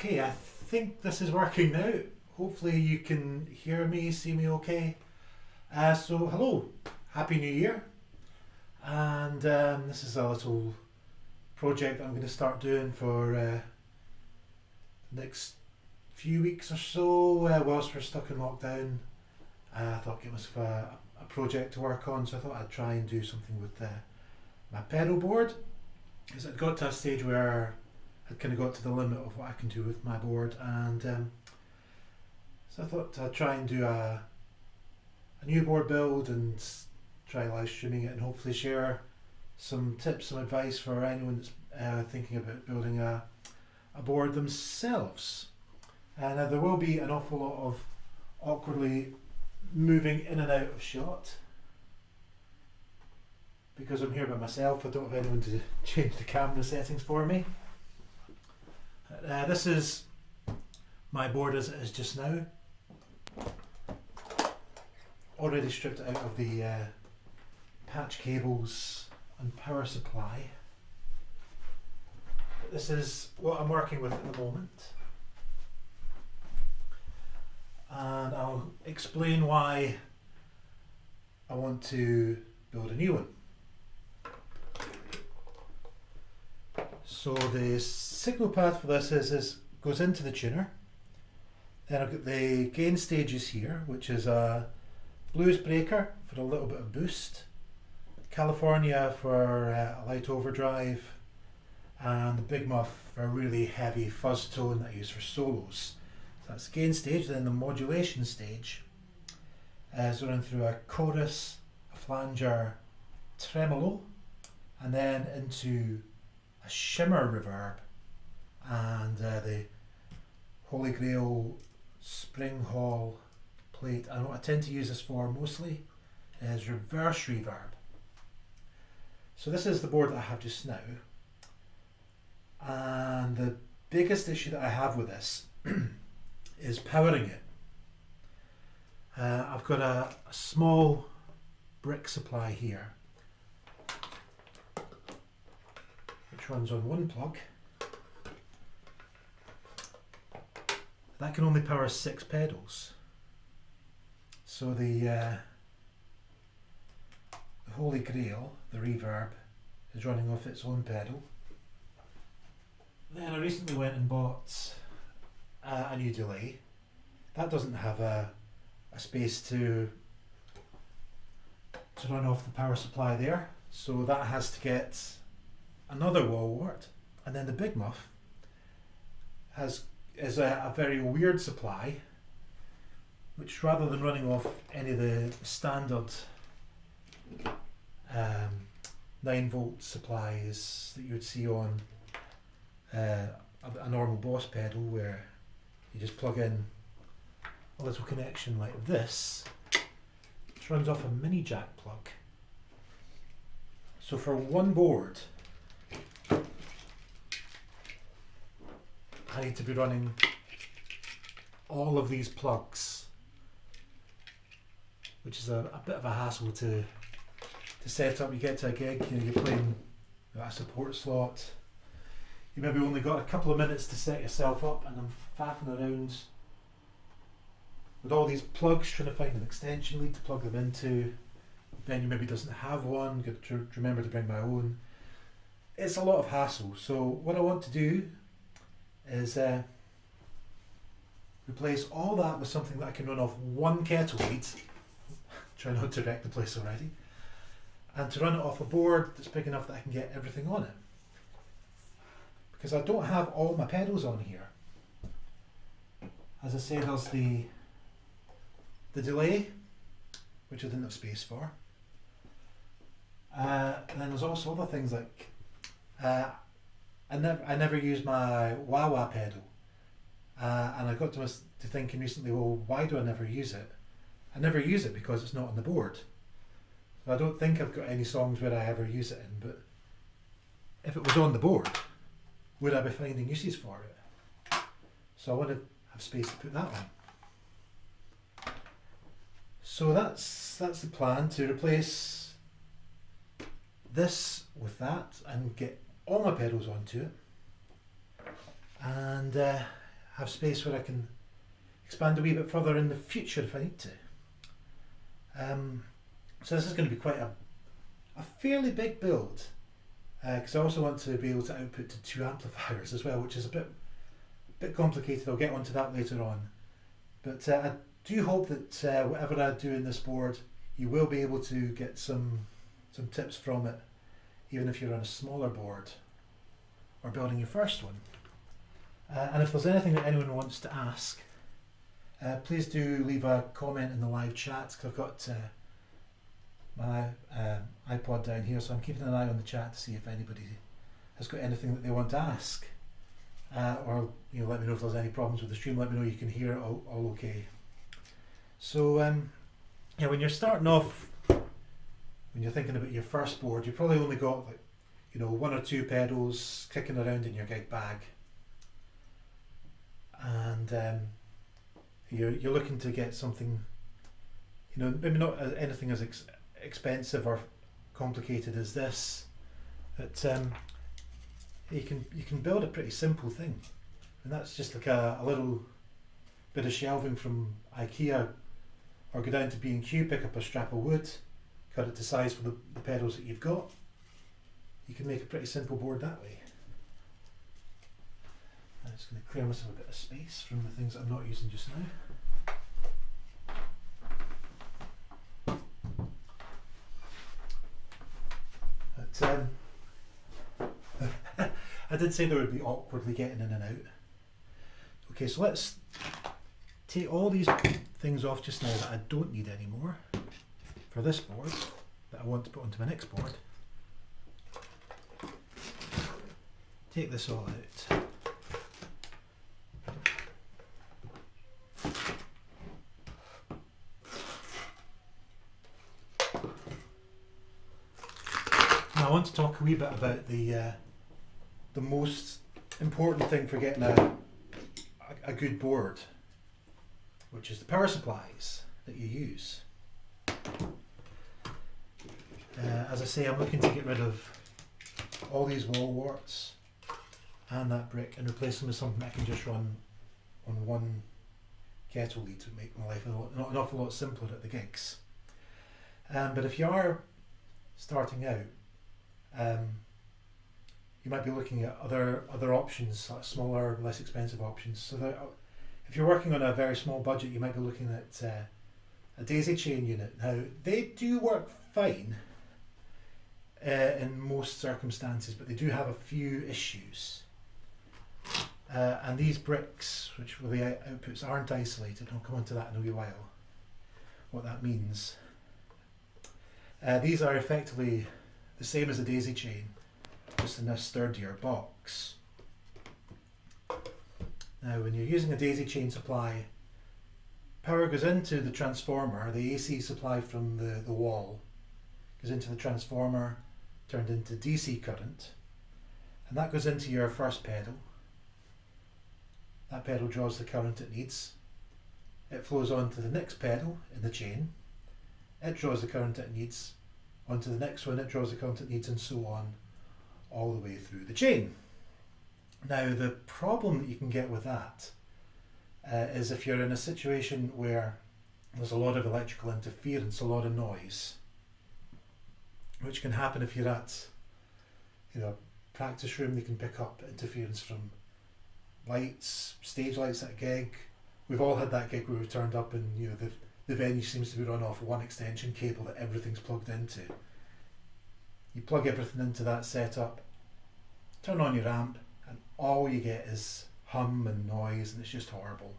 Okay, I think this is working now. Hopefully you can hear me, see me okay. So hello, Happy New Year. And this is a little project I'm going to start doing for the next few weeks or so whilst we're stuck in lockdown. I thought it was a project to work on, so I thought I'd try and do something with my pedal board. Because I'd got to a stage where I'd kind of got to the limit of what I can do with my board, and so I thought I'd try and do a new board build and try live streaming it and hopefully share some tips, some advice for anyone that's thinking about building a board themselves. And there will be an awful lot of awkwardly moving in and out of shot because I'm here by myself. I don't have anyone to change the camera settings for me. This is my board as it is just now. Already stripped it out of the patch cables and power supply. But this is what I'm working with at the moment. And I'll explain why I want to build a new one. So the signal path for this goes into the tuner. Then I've got the gain stages here, which is a blues breaker for a little bit of boost, California for a light overdrive, and the big muff for a really heavy fuzz tone that I use for solos. So that's the gain stage. Then the modulation stage is running through a chorus, a flanger, tremolo, and then into a shimmer reverb and the Holy Grail Spring Hall plate. And what I tend to use this for mostly is reverse reverb. So this is the board that I have just now, and the biggest issue that I have with this is powering it. I've got a small brick supply here which runs on one plug. That can only power 6 pedals. So the Holy Grail, the reverb, is running off its own pedal. Then I recently went and bought a new delay. That doesn't have a space to run off the power supply there, so that has to get another wall wart. And then the big muff is a very weird supply, which rather than running off any of the standard 9-volt supplies that you would see on a normal Boss pedal, where you just plug in a little connection like this, which runs off a mini jack plug. So for one board I need to be running all of these plugs, which is a bit of a hassle to set up. You get to a gig, you're playing a support slot, you maybe only got a couple of minutes to set yourself up, and I'm faffing around with all these plugs trying to find an extension lead to plug them into. The venue maybe doesn't have one, got to remember to bring my own. It's a lot of hassle. So what I want to do is replace all that with something that I can run off one kettle lead. Try not to wreck the place already. And to run it off a board that's big enough that I can get everything on it. Because I don't have all my pedals on here. As I say, there's the delay, which I didn't have space for. And then there's also other things like I never use my wah-wah pedal, and I got to thinking recently, well, why do I never use it? I never use it because it's not on the board. So I don't think I've got any songs where I ever use it in, but if it was on the board, would I be finding uses for it? So I want to have space to put that on. So that's the plan, to replace this with that and get all my pedals onto it. And have space where I can expand a wee bit further in the future if I need to. So this is going to be quite a fairly big build, because I also want to be able to output to 2 amplifiers as well, which is a bit complicated. I'll get onto that later on. But I do hope that whatever I do in this board, you will be able to get some tips from it, even if you're on a smaller board or building your first one. And if there's anything that anyone wants to ask, please do leave a comment in the live chat, because I've got my iPod down here, so I'm keeping an eye on the chat to see if anybody has got anything that they want to ask, or let me know if there's any problems with the stream. Let me know you can hear it all okay. So when you're starting off, when you're thinking about your first board, you've probably only got 1 or 2 pedals kicking around in your gig bag, and you're looking to get something, maybe not anything as expensive or complicated as this, but you can build a pretty simple thing, and that's just like a little bit of shelving from IKEA, or go down to B&Q, pick up a strap of wood, cut it to size for the pedals that you've got. You can make a pretty simple board that way. I'm just going to clear myself a bit of space from the things that I'm not using just now. But I did say there would be awkwardly getting in and out. Okay, so let's take all these things off just now that I don't need anymore for this board that I want to put onto my next board. Take this all out. Now I want to talk a wee bit about the most important thing for getting a good board, which is the power supplies that you use. As I say, I'm looking to get rid of all these wall warts and that brick and replace them with something I can just run on one kettle lead to make my life an awful lot simpler at the gigs. But if you are starting out, you might be looking at other options, like smaller, less expensive options. So that if you're working on a very small budget, you might be looking at a daisy chain unit. Now, they do work fine in most circumstances, but they do have a few issues. And these bricks, which were the outputs, aren't isolated. I'll come on to that in a wee while, what that means. These are effectively the same as a daisy chain, just in this sturdier box. Now, when you're using a daisy chain supply, power goes into the transformer, the AC supply from the wall goes into the transformer, turned into DC current, and that goes into your first pedal. That pedal draws the current it needs. It flows on to the next pedal in the chain. It draws the current it needs. Onto the next one, it draws the current it needs, and so on, all the way through the chain. Now, the problem that you can get with that is if you're in a situation where there's a lot of electrical interference, a lot of noise, which can happen if you're at a practice room. They can pick up interference from lights, stage lights at a gig. We've all had that gig where we've turned up and the venue seems to be run off one extension cable that everything's plugged into. You plug everything into that setup, turn on your amp, and all you get is hum and noise, and it's just horrible.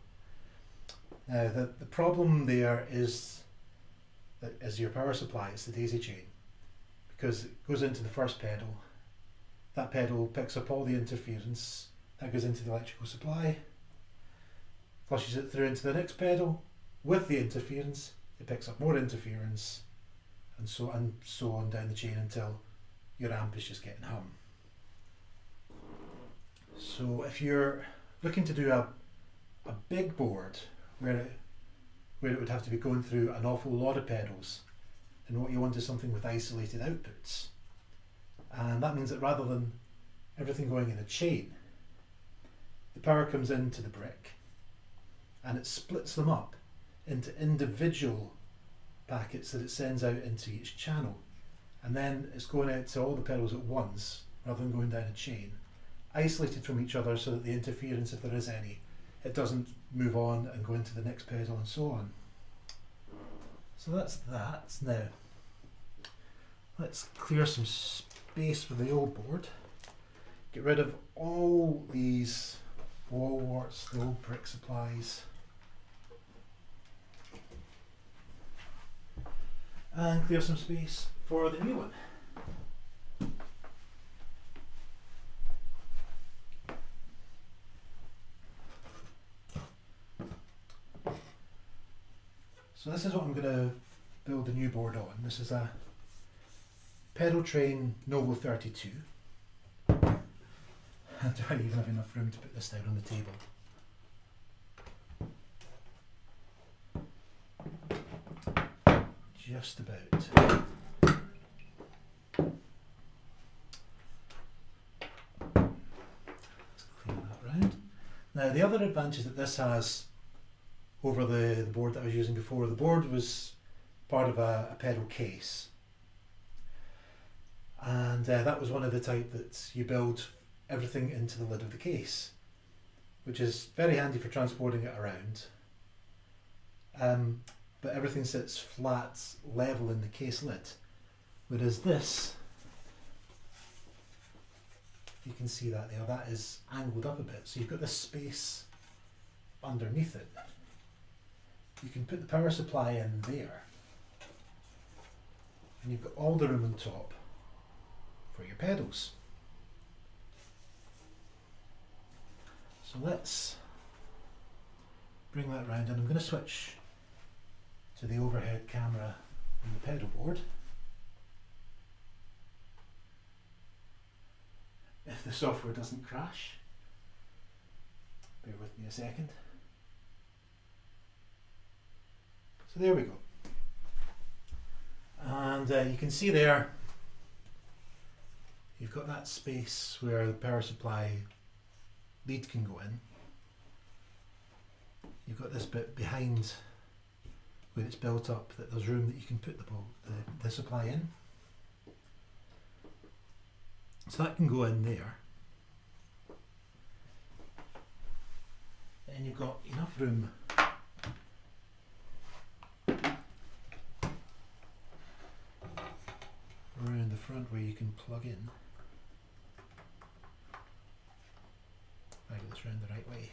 Now, the problem there is that as your power supply, it's the daisy chain, because it goes into the first pedal. That pedal picks up all the interference, that goes into the electrical supply, flushes it through into the next pedal. With the interference, it picks up more interference, and so on down the chain until your amp is just getting hum. So if you're looking to do a big board where it would have to be going through an awful lot of pedals, and what you want is something with isolated outputs, and that means that rather than everything going in a chain, the power comes into the brick and it splits them up into individual packets that it sends out into each channel, and then it's going out to all the pedals at once rather than going down a chain, isolated from each other so that the interference, if there is any, it doesn't move on and go into the next pedal and so on. So that's that. Now let's clear some space for the old board, get rid of all these wall warts, the old brick supplies, and clear some space for the new one. So this is what I'm going to build the new board on. This is a Pedaltrain Novo 32. Do I even have enough room to put this down on the table? Just about. Let's clear that round. Now the other advantage that this has over the board that I was using before, the board was part of a pedal case, and that was one of the type that you build everything into the lid of the case, which is very handy for transporting it around. But everything sits flat, level in the case lid, whereas this, you can see that there, that is angled up a bit, so you've got this space underneath it. You can put the power supply in there, and you've got all the room on top for your pedals. So let's bring that round, and I'm going to switch to the overhead camera on the pedal board. If the software doesn't crash, bear with me a second. So there we go. And you can see there, you've got that space where the power supply lead can go in. You've got this bit behind where it's built up that there's room that you can put the supply in. So that can go in there. Then you've got enough room around the front where you can plug in. If I get this round the right way.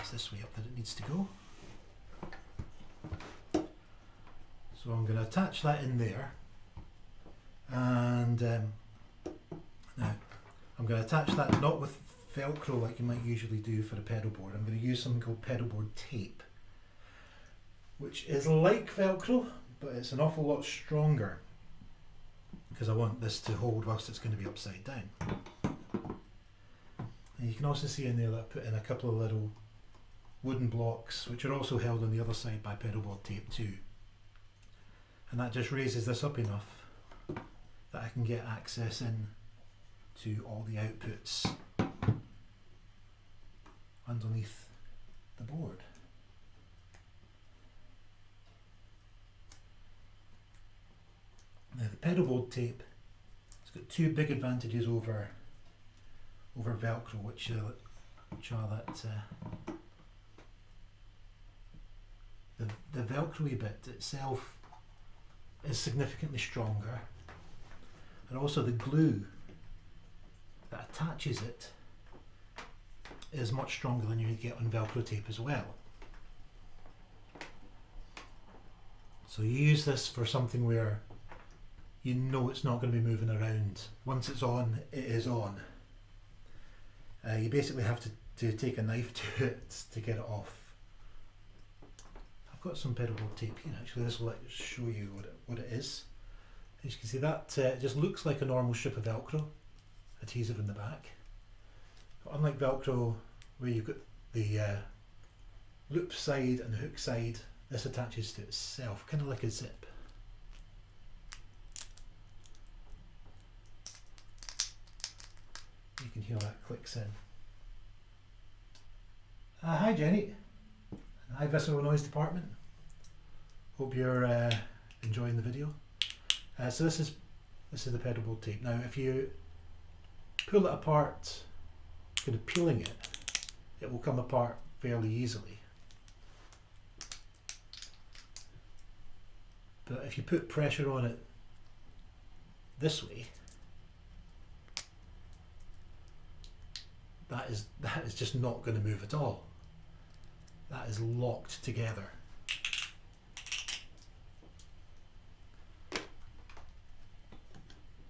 This way up that it needs to go. So I'm going to attach that in there, and now I'm going to attach that not with Velcro like you might usually do for a pedal board. I'm going to use something called Pedalboard Tape, which is like Velcro, but it's an awful lot stronger because I want this to hold whilst it's going to be upside down. And you can also see in there that I put in a couple of little wooden blocks which are also held on the other side by Pedalboard Tape too, and that just raises this up enough that I can get access in to all the outputs underneath the board. Now the Pedalboard Tape, it's got two big advantages over Velcro, which are that the Velcro-y bit itself is significantly stronger, and also the glue that attaches it is much stronger than you get on Velcro tape as well. So you use this for something where you know it's not going to be moving around. Once it's on, it is on. You basically have to take a knife to it to get it off. I've got some Pedalboard Tape here actually. This will show you what it is. As you can see, that it just looks like a normal strip of Velcro adhesive in the back. But unlike Velcro, where you've got the loop side and the hook side, this attaches to itself, kind of like a zip. hear that clicks in. Hi Jenny. Hi Visceral Noise Department. Hope you're enjoying the video. So this is the pedalboard tape. Now if you pull it apart, kind of peeling it, it will come apart fairly easily. But if you put pressure on it this way, that is just not going to move at all. That is locked together.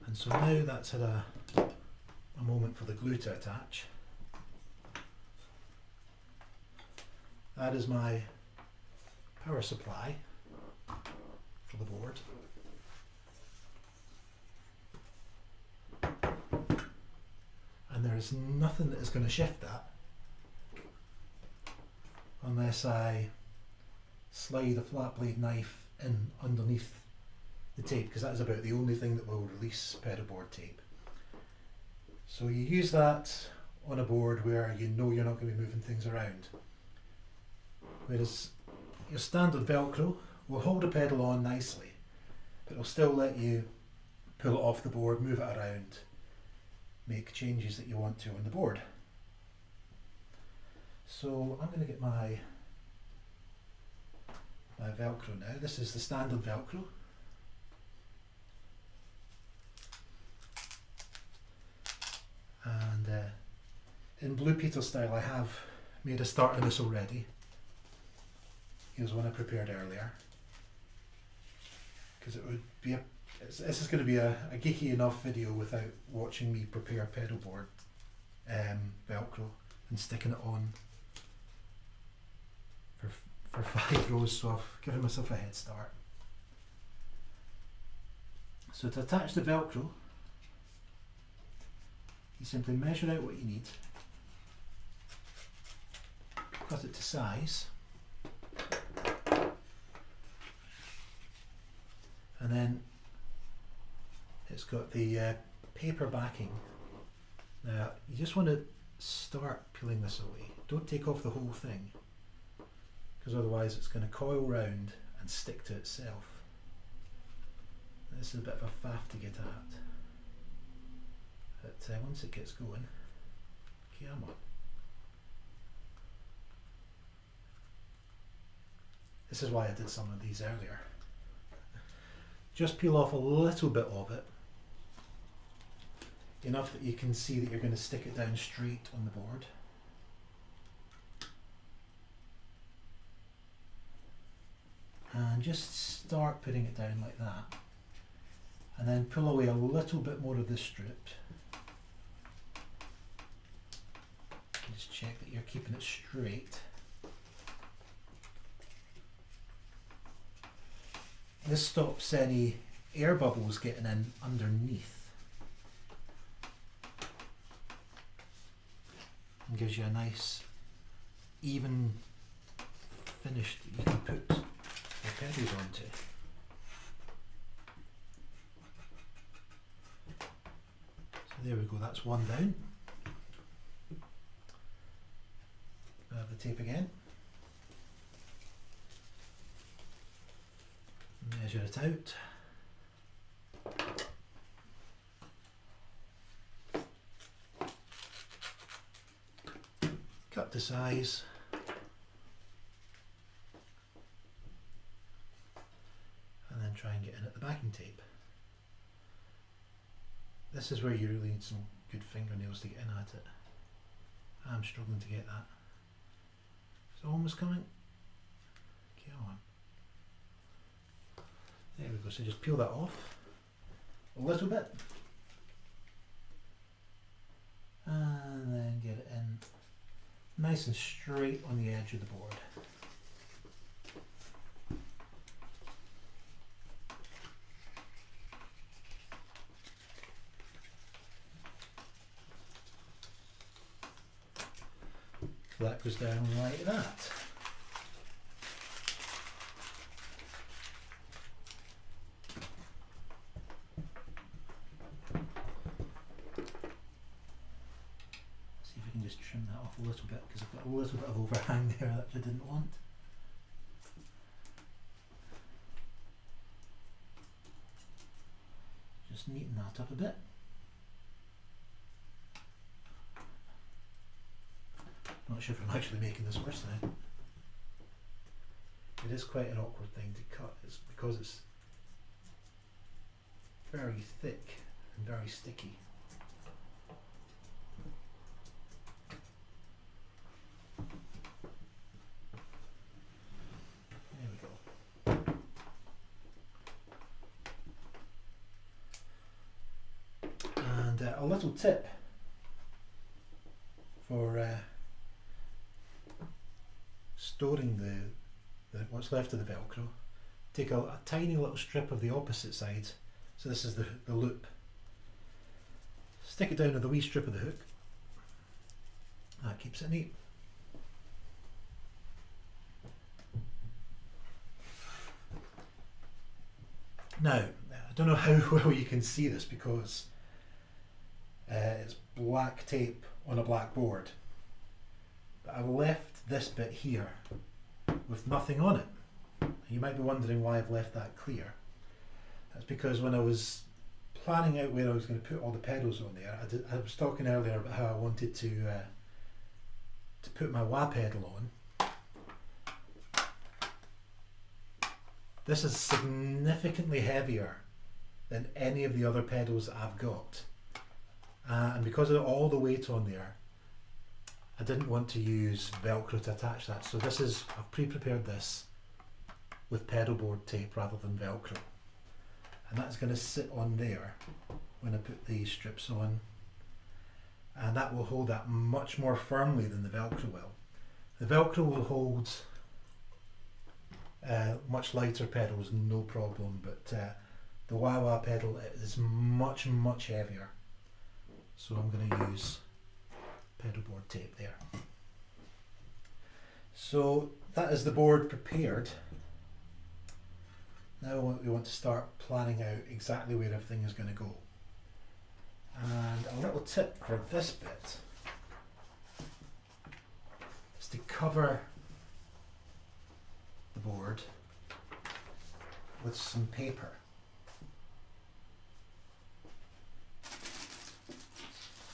And so now that's had a moment for the glue to attach. That is my power supply for the board. And there is nothing that is going to shift that unless I slide a flat blade knife in underneath the tape, because that is about the only thing that will release pedalboard tape. So you use that on a board where you know you're not going to be moving things around. Whereas your standard Velcro will hold a pedal on nicely, but it'll still let you pull it off the board, move it around, make changes that you want to on the board. So I'm going to get my Velcro now. This is the standard Velcro. And in Blue Peter style I have made a start on this already. Here's one I prepared earlier. Because it would be this is going to be a geeky enough video without watching me prepare pedalboard Velcro and sticking it on for 5 rows, so I've given myself a head start. So to attach the Velcro, you simply measure out what you need, cut it to size, and then it's got the paper backing. Now you just want to start peeling this away. Don't take off the whole thing, because otherwise it's going to coil round and stick to itself. This is a bit of a faff to get at, but once it gets going, come on. This is why I did some of these earlier. Just peel off a little bit of it, enough that you can see that you're going to stick it down straight on the board. And just start putting it down like that, and then pull away a little bit more of this strip. Just check that you're keeping it straight. This stops any air bubbles getting in underneath and gives you a nice even finish that you can put your pedals onto. So there we go, that's one down. Grab the tape again. Measure it out. Cut to size. And then try and get in at the backing tape. This is where you really need some good fingernails to get in at it. I'm struggling to get that. It's almost coming. Come on. There we go, so just peel that off a little bit and then get it in nice and straight on the edge of the board. So that goes down like that. just trim that off a little bit because I've got a little bit of overhang there that I didn't want. Just neaten that up a bit. Not sure if I'm actually making this worse now. It is quite an awkward thing to cut. It's because it's very thick and very sticky. There we go. And a little tip for storing the what's left of the Velcro. Take a tiny little strip of the opposite side, so this is the loop. Stick it down with a wee strip of the hook. That keeps it neat. Now, I don't know how well you can see this because it's black tape on a black board, but I've left this bit here with nothing on it. You might be wondering why I've left that clear. That's because when I was planning out where I was going to put all the pedals on there, I was talking earlier about how I wanted to put my wah pedal on. This is significantly heavier than any of the other pedals I've got, and because of all the weight on there, I didn't want to use Velcro to attach that, so I've pre-prepared this with pedalboard tape rather than Velcro, and that's going to sit on there when I put these strips on, and that will hold that much more firmly than the Velcro will. The Velcro will hold much lighter pedals, no problem, but the wah-wah pedal is much heavier, so I'm going to use pedalboard tape there. So that is the board prepared. Now we want to start planning out exactly where everything is going to go. And a little tip for this bit is to cover the board with some paper.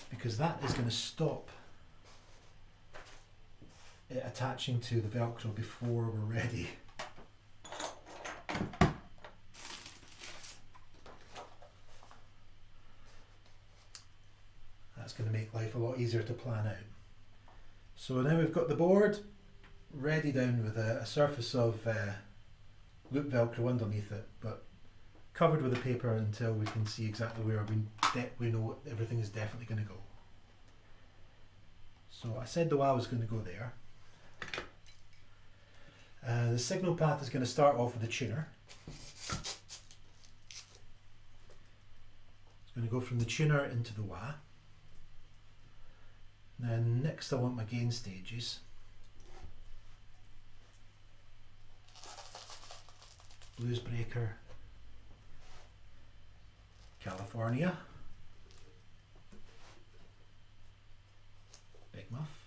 Because that is going to stop it attaching to the Velcro before we're ready. That's going to make life a lot easier to plan out. So now we've got the board ready down with a surface of loop Velcro underneath it, but covered with the paper until we can see exactly where we know everything is definitely going to go. So I said the wah was going to go there. The signal path is going to start off with the tuner. It's going to go from the tuner into the wah. Then next I want my gain stages. Blues Breaker, California, Big Muff,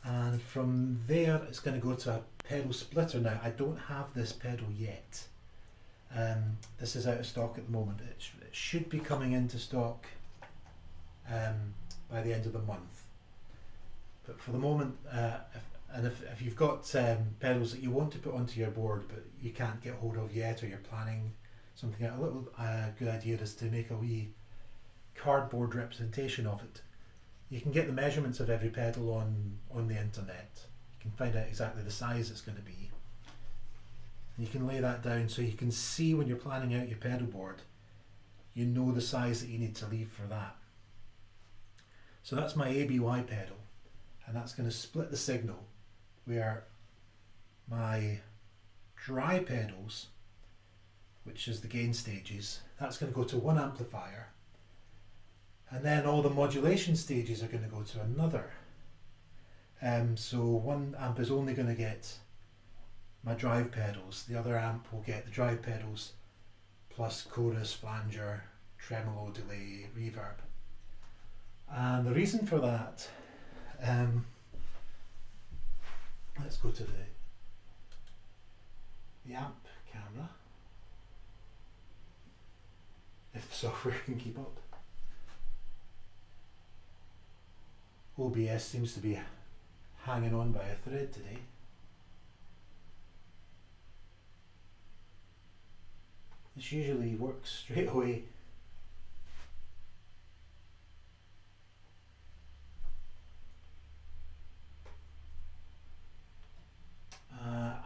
and from there it's going to go to a pedal splitter. Now I don't have this pedal yet. This is out of stock at the moment. It should be coming into stock by the end of the month, but for the moment, if you've got pedals that you want to put onto your board but you can't get hold of yet, or you're planning something out, a little good idea is to make a wee cardboard representation of it. You can get the measurements of every pedal on the internet. You can find out exactly the size it's going to be. And you can lay that down so you can see when you're planning out your pedal board, you know the size that you need to leave for that. So that's my ABY pedal, and that's going to split the signal where my dry pedals, which is the gain stages, that's going to go to one amplifier, and then all the modulation stages are going to go to another. So one amp is only going to get my drive pedals, the other amp will get the drive pedals plus chorus, flanger, tremolo, delay, reverb. And the reason for that, let's go to the amp camera, if the software can keep up. OBS seems to be hanging on by a thread today. This usually works straight away.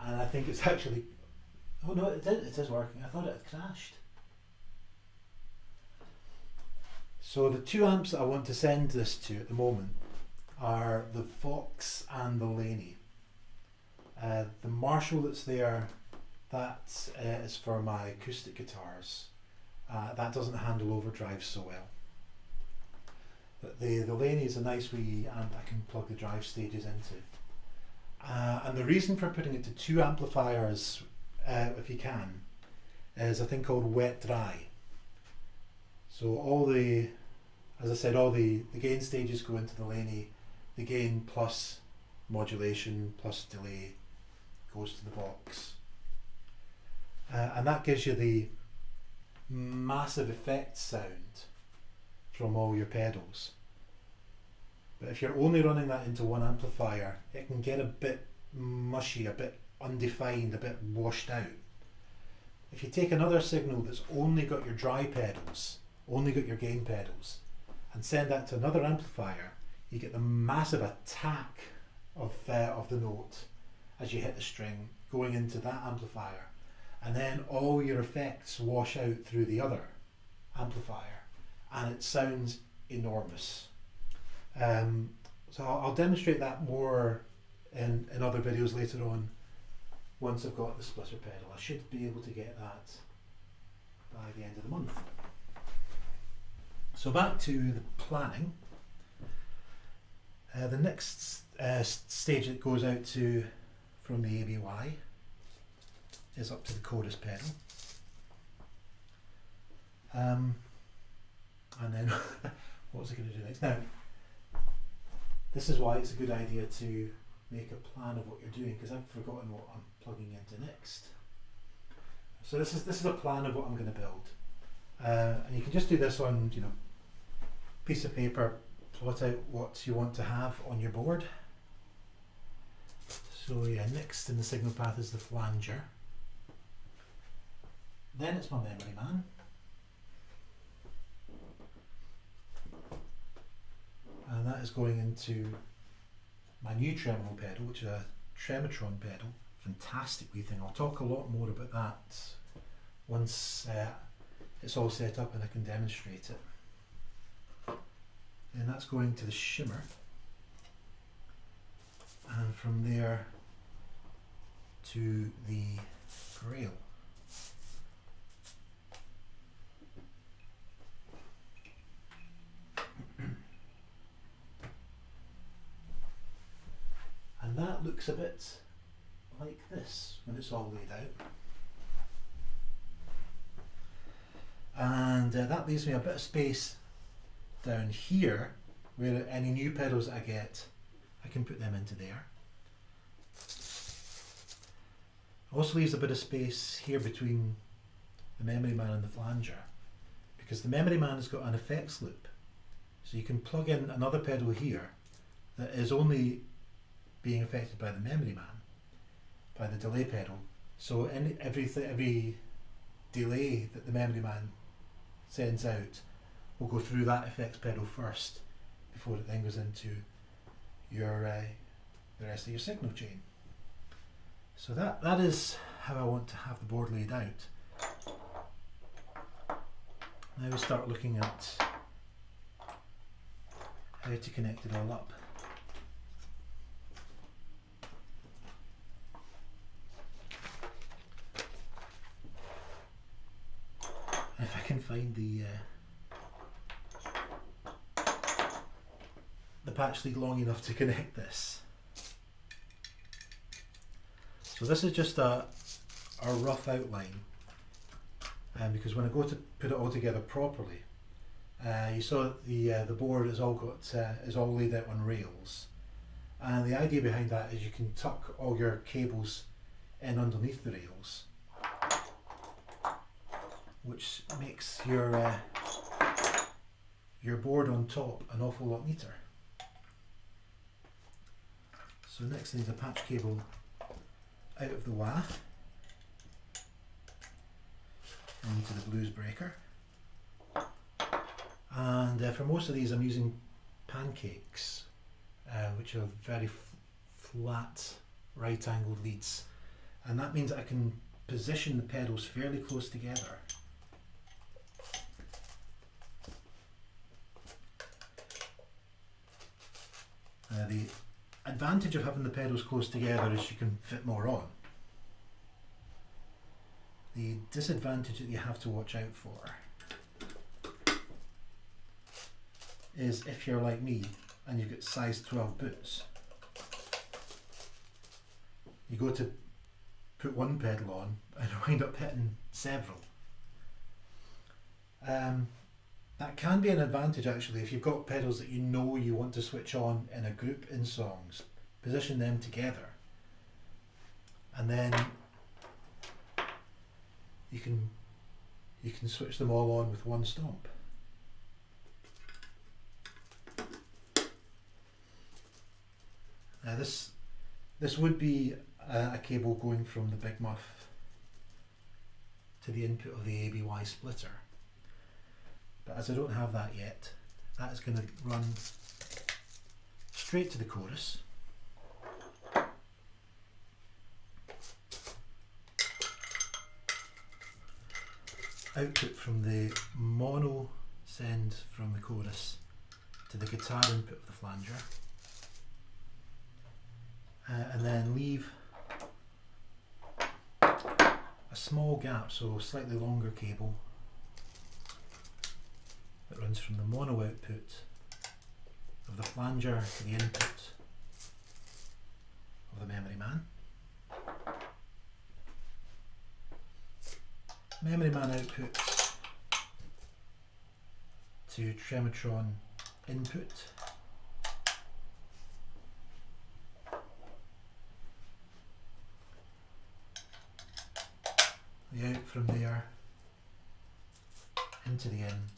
And I think it's actually, oh no, it is working. I thought it had crashed. So the two amps that I want to send this to at the moment are the Vox and the Laney. The Marshall that's there, that is for my acoustic guitars. That doesn't handle overdrive so well. But the Laney is a nice wee amp I can plug the drive stages into. And the reason for putting it to two amplifiers, if you can, is a thing called wet-dry. So all the, as I said, all the gain stages go into the Laney. The gain plus modulation plus delay goes to the Vox. And that gives you the massive effect sound from all your pedals. But if you're only running that into one amplifier, it can get a bit mushy, a bit undefined, a bit washed out. If you take another signal that's only got your dry pedals, only got your gain pedals, and send that to another amplifier, you get the massive attack of the note as you hit the string going into that amplifier, and then all your effects wash out through the other amplifier, and it sounds enormous. So I'll demonstrate that more in other videos later on once I've got the splitter pedal. I should be able to get that by the end of the month. So back to the planning. The next stage that goes out to from the ABY is up to the chorus pedal. And then what was I going to do next? Now, this is why it's a good idea to make a plan of what you're doing, because I've forgotten what I'm plugging into next. So this is a plan of what I'm going to build, and you can just do this on, you know, piece of paper. Plot out what you want to have on your board. So yeah, next in the signal path is the flanger. Then it's my memory man. And that is going into my new tremolo pedal, which is a Tremotron pedal. Fantastic wee thing. I'll talk a lot more about that once it's all set up and I can demonstrate it. And that's going to the shimmer, and from there to the grail. And that looks a bit like this when it's all laid out. And that leaves me a bit of space down here where any new pedals that I get, I can put them into there. Also leaves a bit of space here between the memory man and the flanger, because the memory man has got an effects loop. So you can plug in another pedal here that is only being affected by the memory man, by the delay pedal. So every delay that the memory man sends out will go through that effects pedal first before it then goes into your the rest of your signal chain. So that is how I want to have the board laid out. Now we start looking at how to connect it all up. If I can find the patch lead long enough to connect this. So this is just a rough outline, because when I go to put it all together properly, You saw that the board is all laid out on rails, and the idea behind that is you can tuck all your cables in underneath the rails, which makes your board on top an awful lot neater. So next I need a patch cable out of the wah into the blues breaker. And for most of these I'm using pancakes, which are very flat right angled leads, and that means I can position the pedals fairly close together. The advantage of having the pedals close together is you can fit more on. The disadvantage that you have to watch out for is if you're like me and you've got size 12 boots. You go to put one pedal on and wind up hitting several. That can be an advantage actually if you've got pedals that you know you want to switch on in a group in songs. Position them together and then you can switch them all on with one stomp. This would be a cable going from the Big Muff to the input of the ABY splitter, but as I don't have that yet, that is going to run straight to the chorus. Output from the mono send from the chorus to the guitar input of the flanger. And then leave a small gap, so slightly longer cable that runs from the mono output of the flanger to the input of the Memory Man. Memory Man output to Tremotron input. The out from there into the in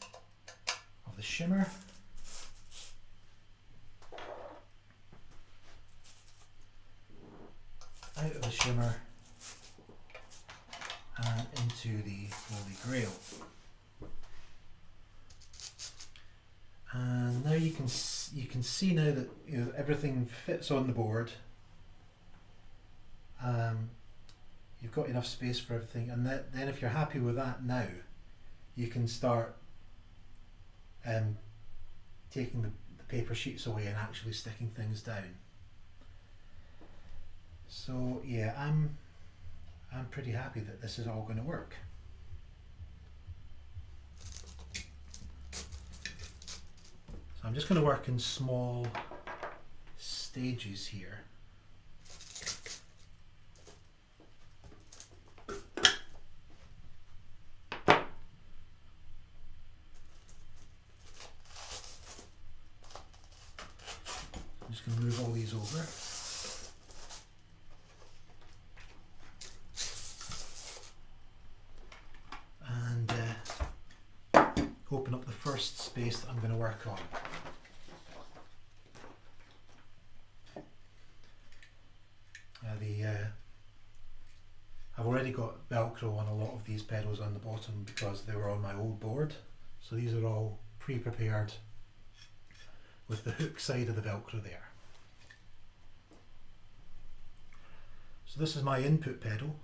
of the shimmer. Out of the shimmer and into the Holy Grail. And now you can see now that everything fits on the board. You've got enough space for everything, and then if you're happy with that now, you can start taking the paper sheets away and actually sticking things down. So yeah, I'm pretty happy that this is all going to work. So I'm just going to work in small stages here. I'm just going to move all these over. And open up the first space that I'm going to work on. I've already got Velcro on a lot of these pedals on the bottom because they were on my old board. So these are all pre-prepared with the hook side of the Velcro there. So this is my input pedal.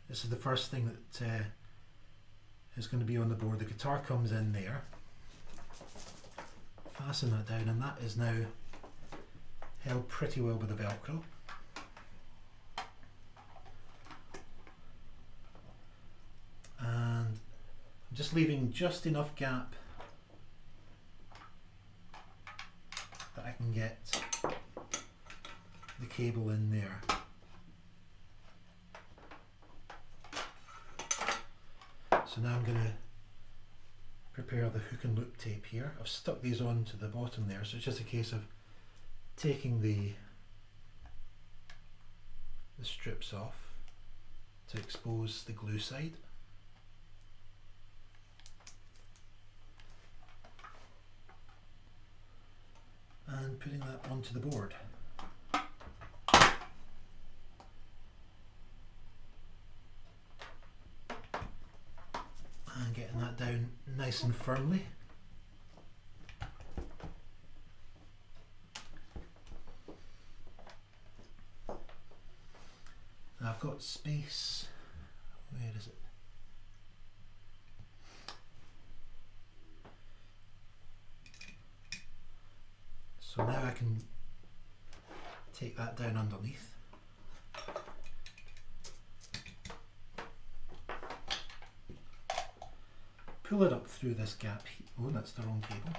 This is the first thing that is going to be on the board. The guitar comes in there. Fasten that down, and that is now held pretty well with the Velcro. And I'm just leaving just enough gap that I can get the cable in there. So now I'm going to prepare the hook and loop tape here. I've stuck these on to the bottom there, so it's just a case of taking the strips off to expose the glue side. And putting that onto the board. And getting that down nice and firmly. Now I've got space. Where is it? So now I can take that down underneath. Pull it up through this gap. Oh, that's the wrong cable.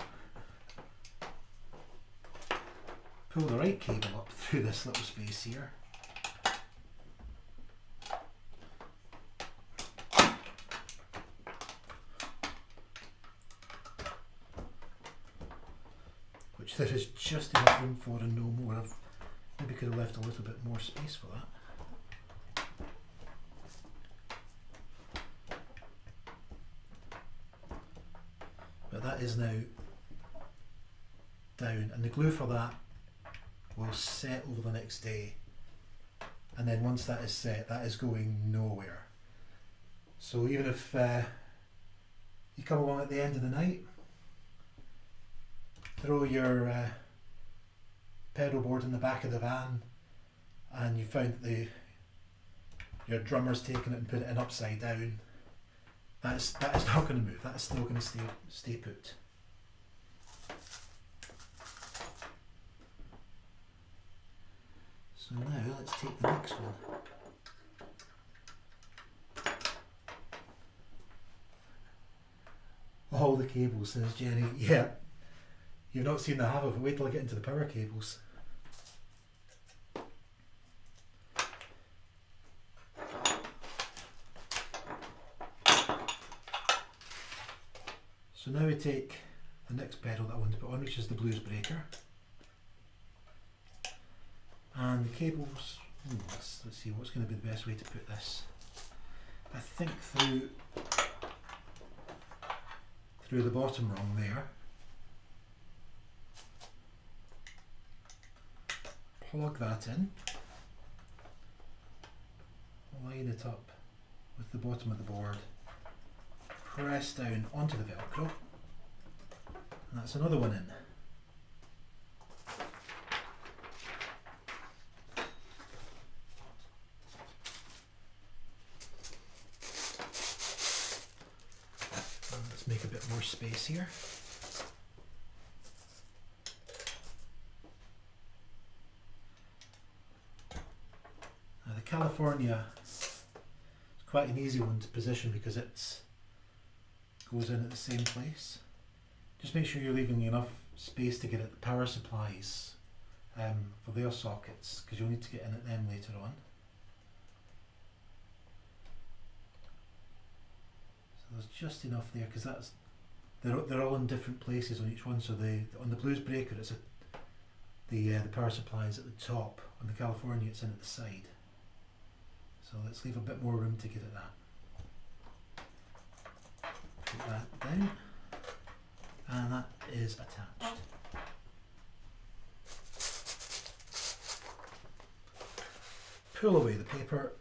Pull the right cable up through this little space here. Which there is just enough room for and no more. I've maybe could have left a little bit more space for that. But that is now down, and the glue for that will set over the next day, and then once that is set, that is going nowhere. So even if you come along at the end of the night, throw your pedal board in the back of the van, and you found that your drummer's taken it and put it in upside down, that is not going to move. That is still going to stay put. So now let's take the next one. All the cables, says Jenny. Yeah, you've not seen the half of it. Wait till I get into the power cables. So now we take the next pedal that I want to put on, which is the blues breaker. And the cables, let's see what's going to be the best way to put this. I think through the bottom rung there. Plug that in. Line it up with the bottom of the board. Press down onto the Velcro. And that's another one in. Make a bit more space here. Now the California is quite an easy one to position because it goes in at the same place. Just make sure you're leaving enough space to get at the power supplies for their sockets, because you'll need to get in at them later on. There's just enough there because they're all in different places on each one. So on the blues breaker, it's the power supply is at the top. On the California, it's in at the side. So let's leave a bit more room to get at that. Put that down, and that is attached. Pull away the paper.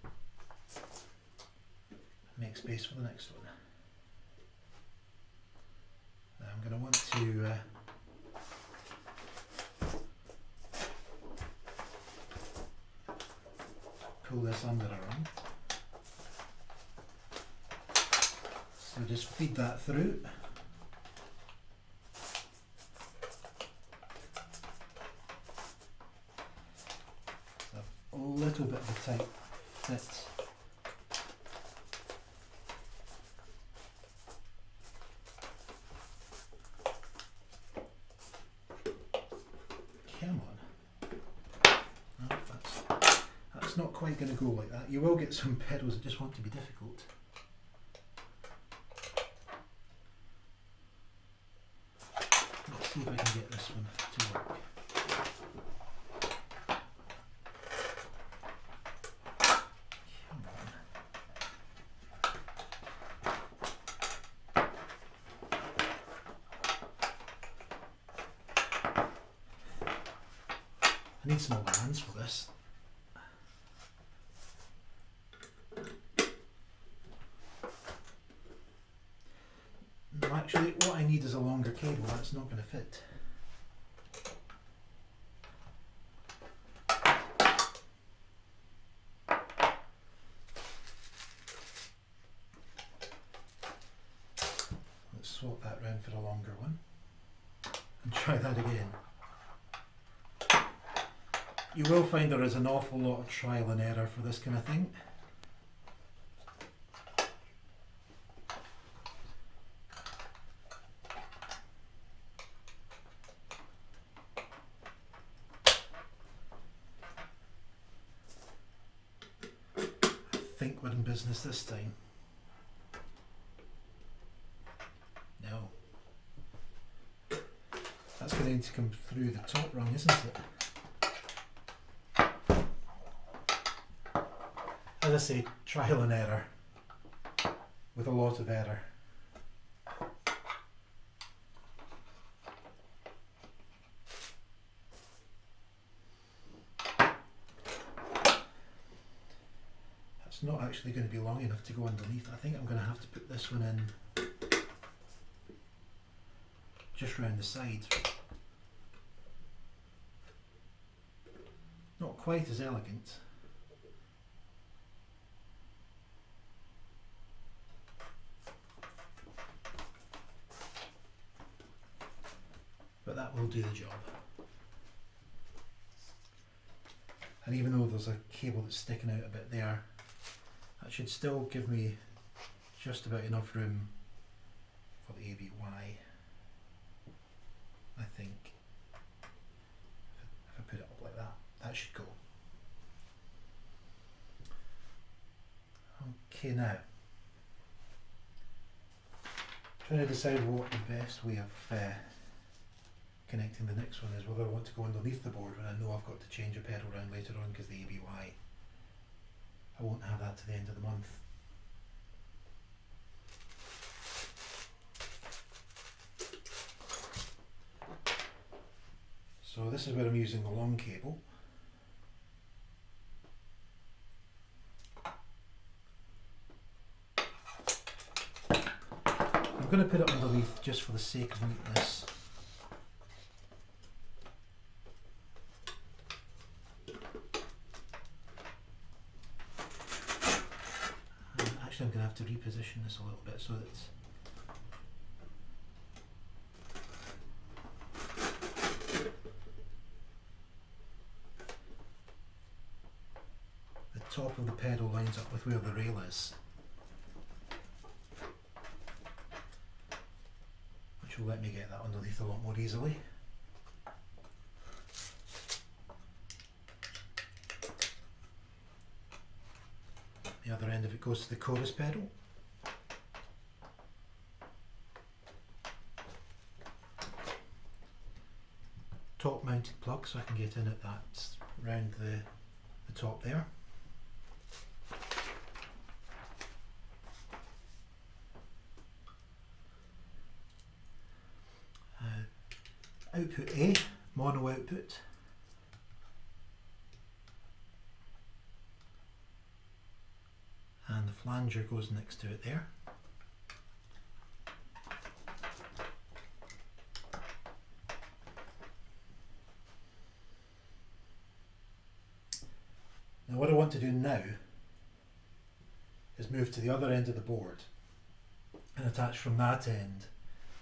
Make space for the next one. I'm going to want to pull this under a rung. So just feed that through. A little bit of a tight fit. Not quite going to go like that. You will get some pedals that just want to be difficult. see if I can get this one to work. Come on. I need some other hands for this. No, actually, what I need is a longer cable. That's not going to fit. Let's swap that round for a longer one and try that again. You will find there is an awful lot of trial and error for this kind of thing. I think we're in business this time. No. That's going to need to come through the top rung, isn't it? As I say, trial and error, with a lot of error. That's not actually going to be long enough to go underneath. I think I'm going to have to put this one in just round the sides. Not quite as elegant. But that will do the job. And even though there's a cable that's sticking out a bit there, that should still give me just about enough room for the ABY, I think. If I put it up like that, that should go. Okay, now trying to decide what the best way of connecting the next one is, whether I want to go underneath the board when I know I've got to change a pedal round later on, because the ABY, I won't have that to the end of the month. So this is where I'm using the long cable. I'm going to put it underneath just for the sake of neatness. Actually, I'm going to have to reposition this a little bit so that the top of the pedal lines up with where the rail is, which will let me get that underneath a lot more easily. The other end of it goes to the chorus pedal. Top mounted plug, so I can get in at that round the top there. Output A, mono output. And the flanger goes next to it there. Now what I want to do now is move to the other end of the board and attach from that end,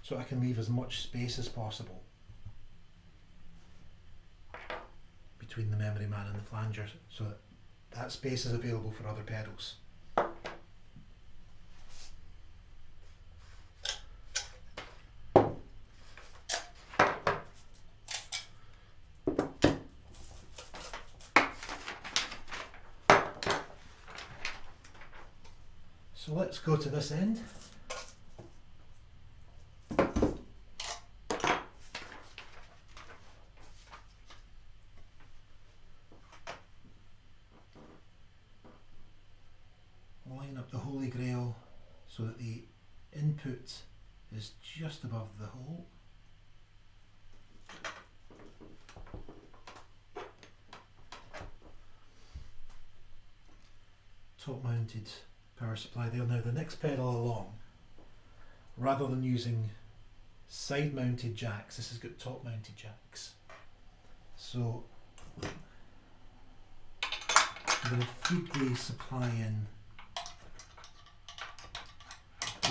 so I can leave as much space as possible between the memory man and the flanger, so that that space is available for other pedals. So let's go to this end. up the holy grail so that the input is just above the hole. Top mounted power supply there. Now the next pedal along, rather than using side mounted jacks, this has got top mounted jacks. So I'm going to feed the supply in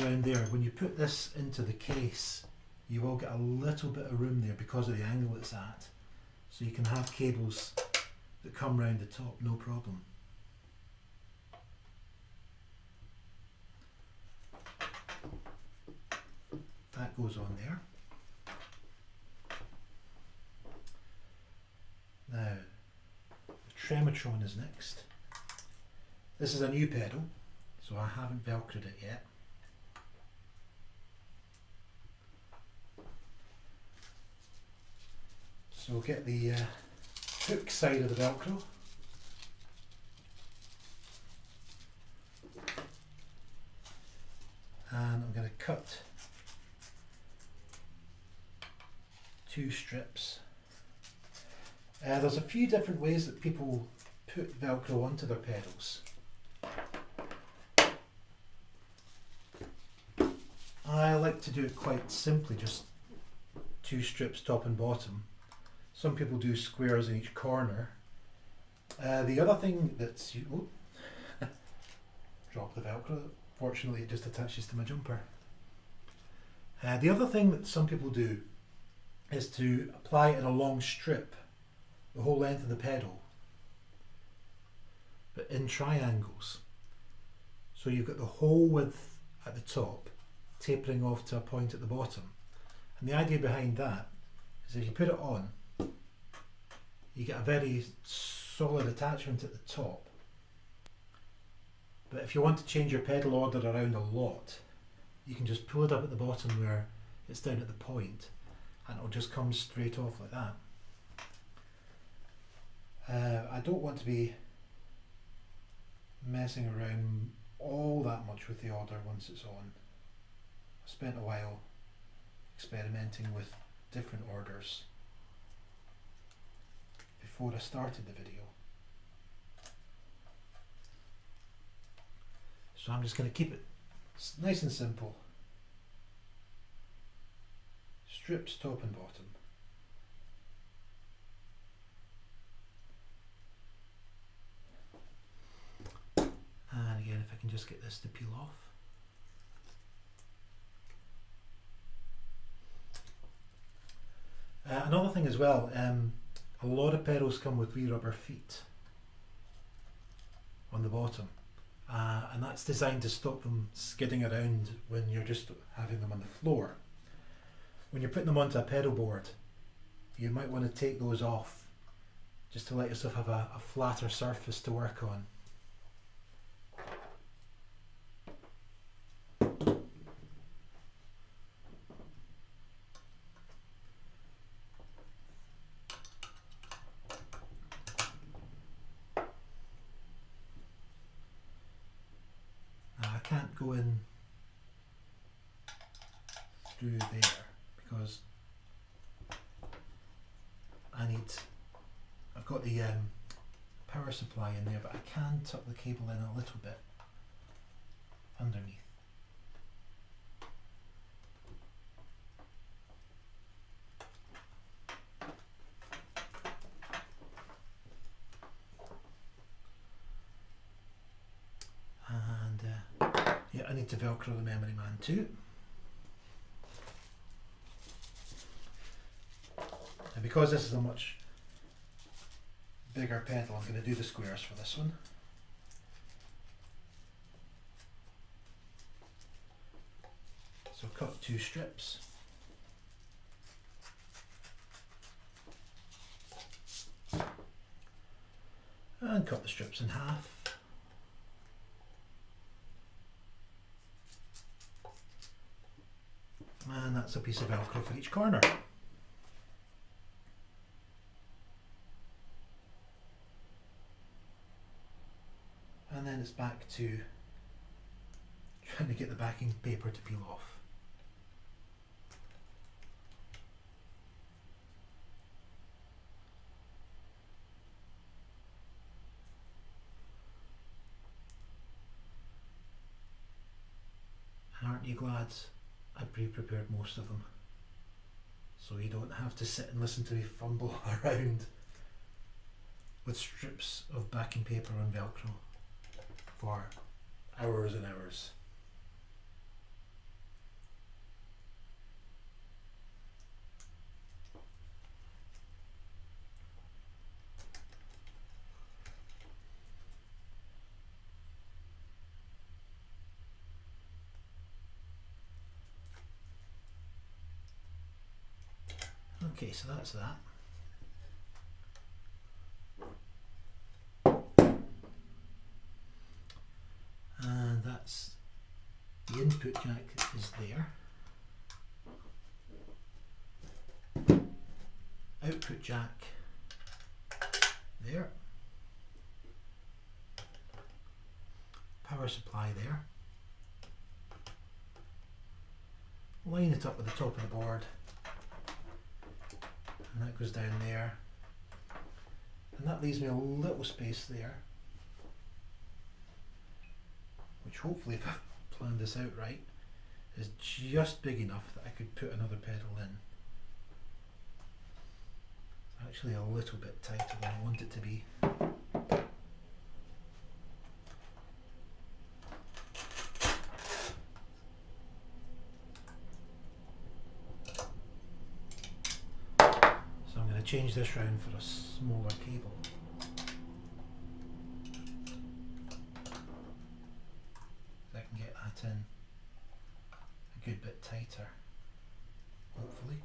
around there. When you put this into the case, you will get a little bit of room there because of the angle it's at. So you can have cables that come round the top, no problem. That goes on there. Now, the Tremotron is next. This is a new pedal, so I haven't velcroed it yet. So we'll get the hook side of the velcro. And I'm going to cut 2 strips. There's a few different ways that people put velcro onto their pedals. I like to do it quite simply, just 2 strips top and bottom. Some people do squares in each corner. The other thing that's... Oh, drop the velcro. Fortunately it just attaches to my jumper. The other thing that some people do is to apply it in a long strip, the whole length of the pedal, but in triangles. So you've got the whole width at the top, tapering off to a point at the bottom. And the idea behind that is if you put it on, you get a very solid attachment at the top. But if you want to change your pedal order around a lot, you can just pull it up at the bottom where it's down at the point, and it'll just come straight off like that. I don't want to be messing around all that much with the order once it's on. I spent a while experimenting with different orders before I started the video. So I'm just going to keep it nice and simple. Strips top and bottom. And again, if I can just get this to peel off. Another thing as well, a lot of pedals come with wee rubber feet on the bottom. And that's designed to stop them skidding around when you're just having them on the floor. When you're putting them onto a pedal board, you might want to take those off just to let yourself have a flatter surface to work on. I can't go in through there because I've got the power supply in there, but I can tuck the cable in a little bit underneath. Yeah, I need to velcro the memory man too. And because this is a much bigger pedal, I'm going to do the squares for this one. So cut 2 strips. And cut the strips in half. And that's a piece of velcro for each corner. And then it's back to trying to get the backing paper to peel off. And aren't you glad I pre-prepared most of them, so you don't have to sit and listen to me fumble around with strips of backing paper on Velcro for hours and hours. Okay, so that's that. And that's the input jack is there. Output jack there. Power supply there. Line it up with the top of the board. And that goes down there. And that leaves me a little space there, which hopefully, if I've planned this out right, is just big enough that I could put another pedal in. It's actually a little bit tighter than I want it to be. So I'm going to change this round for a smaller cable. I can get that in a good bit tighter, hopefully.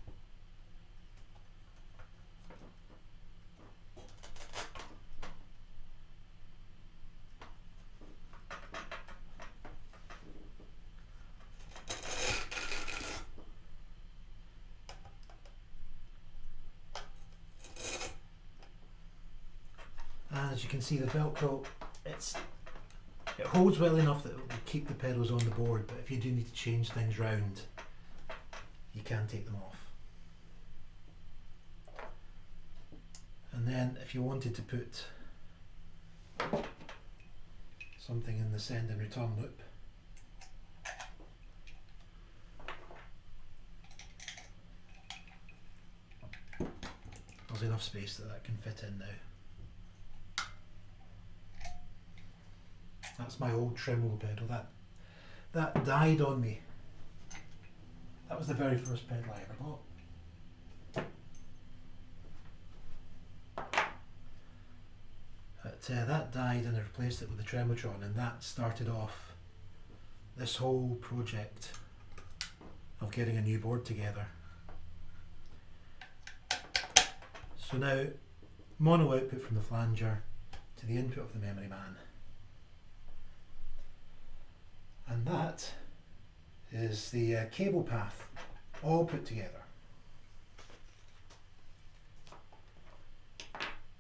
And as you can see, the Velcro, it holds well enough that it will keep the pedals on the board, but if you do need to change things round, you can take them off. And then if you wanted to put something in the send and return loop, there's enough space that that can fit in now. That's my old tremolo pedal. That died on me. That was the very first pedal I ever bought. But that died and I replaced it with the Tremotron, and that started off this whole project of getting a new board together. So now, mono output from the flanger to the input of the memory man. And that is the cable path all put together.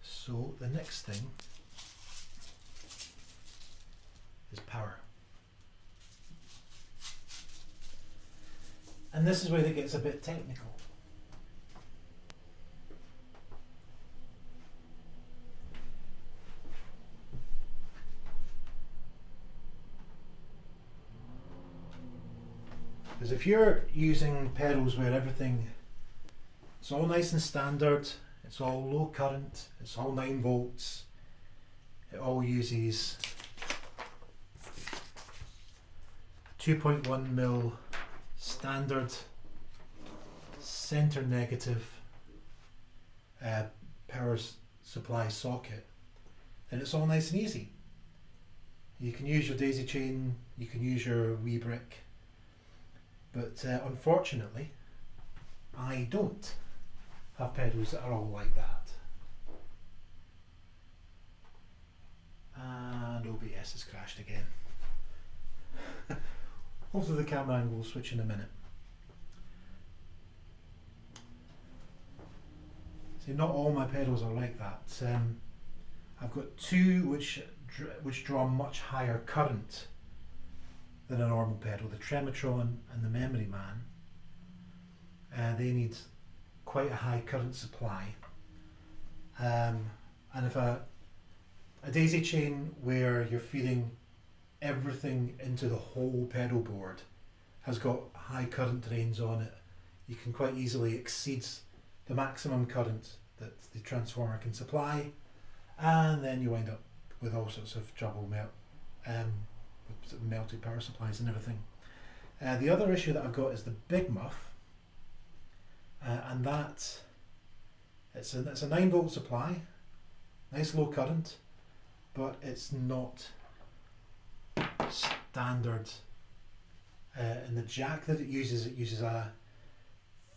So the next thing is power. And this is where it gets a bit technical. Because if you're using pedals where it's all nice and standard, it's all low current, it's all 9 volts, it all uses 2.1mm standard center negative power supply socket, then it's all nice and easy. You can use your daisy chain, you can use your wee brick. But unfortunately, I don't have pedals that are all like that. And OBS has crashed again. Hopefully the camera angle will switch in a minute. See, not all my pedals are like that. I've got two which draw much higher current than a normal pedal. The Tremotron and the Memory Man, they need quite a high current supply. And if a daisy chain where you're feeding everything into the whole pedal board has got high current drains on it, you can quite easily exceed the maximum current that the transformer can supply, and then you wind up with all sorts of trouble, with melted power supplies and everything. The other issue that I've got is the big muff, and that it's a 9-volt supply, nice low current, but it's not standard. In the jack that it uses a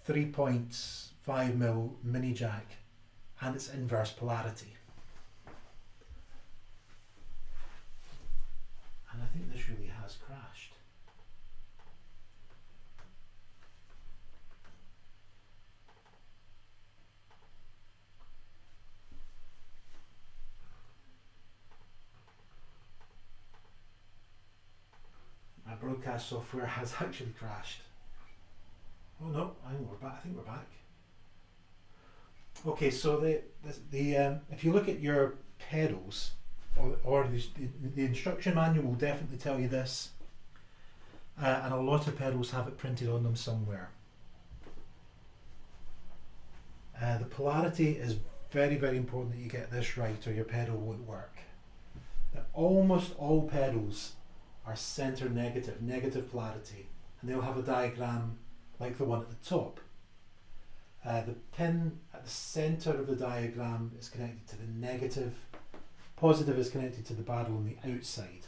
3.5mm mini jack, and it's inverse polarity. And I think this really has crashed. My broadcast software has actually crashed. Oh no, I think we're back. Okay, so if you look at your pedals, or the instruction manual will definitely tell you this, and a lot of pedals have it printed on them somewhere. The polarity is very, very important that you get this right, or your pedal won't work. Now, almost all pedals are center negative polarity, and they'll have a diagram like the one at the top. The pin at the center of the diagram is connected to the negative, positive is connected to the barrel on the outside.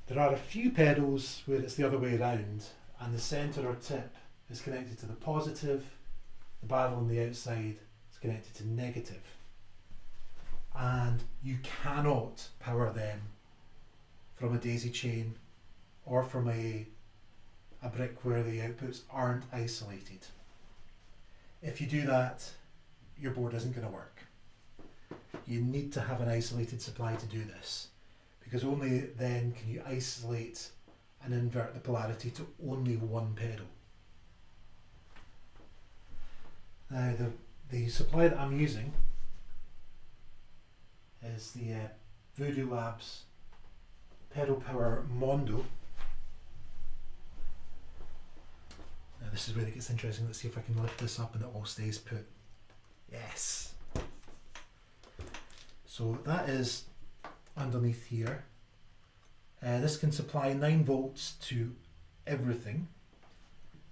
There are a few pedals where it's the other way around, and the center or tip is connected to the positive, the barrel on the outside is connected to negative. And you cannot power them from a daisy chain or from a brick where the outputs aren't isolated. If you do that, your board isn't going to work. You need to have an isolated supply to do this, because only then can you isolate and invert the polarity to only one pedal. Now the supply that I'm using is the Voodoo Labs Pedal Power Mondo. Now this is where it gets interesting. Let's see if I can lift this up and it all stays put. Yes! So that is underneath here. This can supply 9 volts to everything.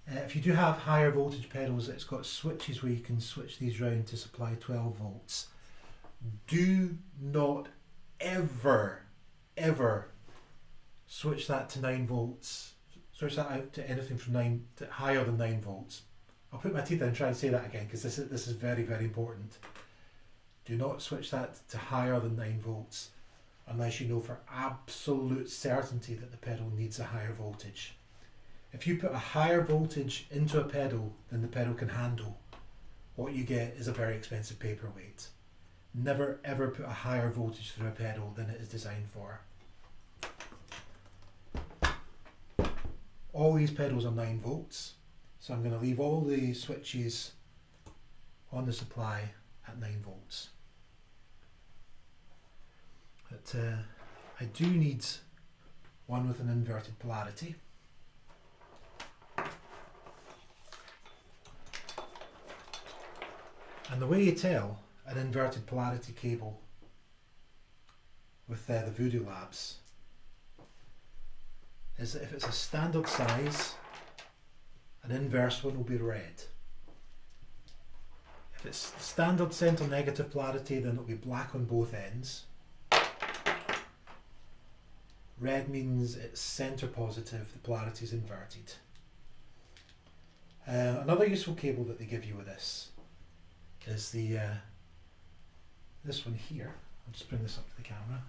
If you do have higher voltage pedals, it's got switches where you can switch these round to supply 12 volts. Do not ever switch that to 9 volts. Switch that out to anything from 9 to higher than 9 volts. I'll put my teeth in and try and say that again, because this is very, very important. Do not switch that to higher than 9 volts unless you know for absolute certainty that the pedal needs a higher voltage. If you put a higher voltage into a pedal than the pedal can handle, what you get is a very expensive paperweight. Never ever put a higher voltage through a pedal than it is designed for. All these pedals are 9 volts, so I'm going to leave all the switches on the supply at 9 volts. But I do need one with an inverted polarity. And the way you tell an inverted polarity cable with the Voodoo Labs is that if it's a standard size, an inverse one will be red. If it's standard center negative polarity, then it'll be black on both ends. Red means it's center positive, the polarity is inverted. Another useful cable that they give you with this is this one here. I'll just bring this up to the camera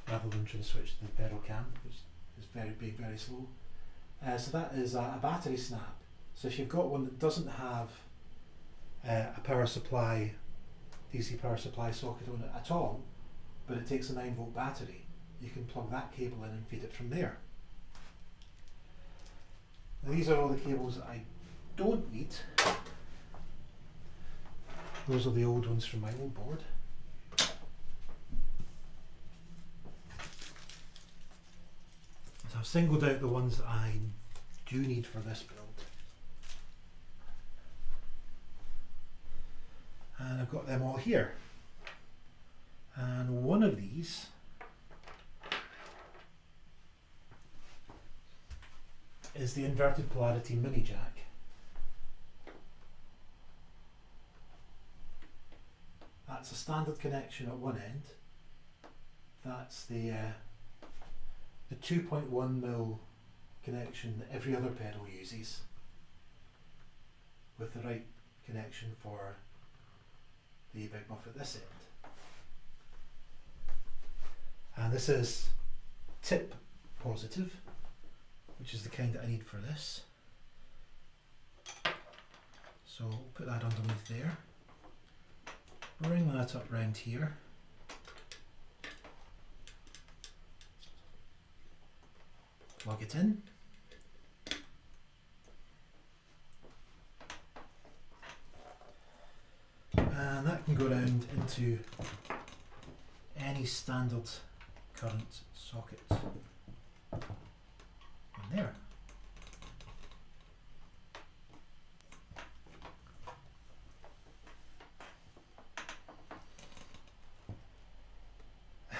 rather than trying to switch to the pedal cam, which is very big, very slow. So that is a battery snap. So if you've got one that doesn't have a power supply, DC power supply socket on it at all, but it takes a 9 volt battery, you can plug that cable in and feed it from there. Now these are all the cables that I don't need. Those are the old ones from my old board. So I've singled out the ones that I do need for this build. And I've got them all here. And one of these is the inverted polarity mini jack. That's a standard connection at one end. That's the 2.1mm connection that every other pedal uses, with the right connection for the big muff at this end. And this is tip positive, which is the kind that I need for this. So we'll put that underneath there. Bring that up round here. Plug it in. And that can go round into any standard current socket in there.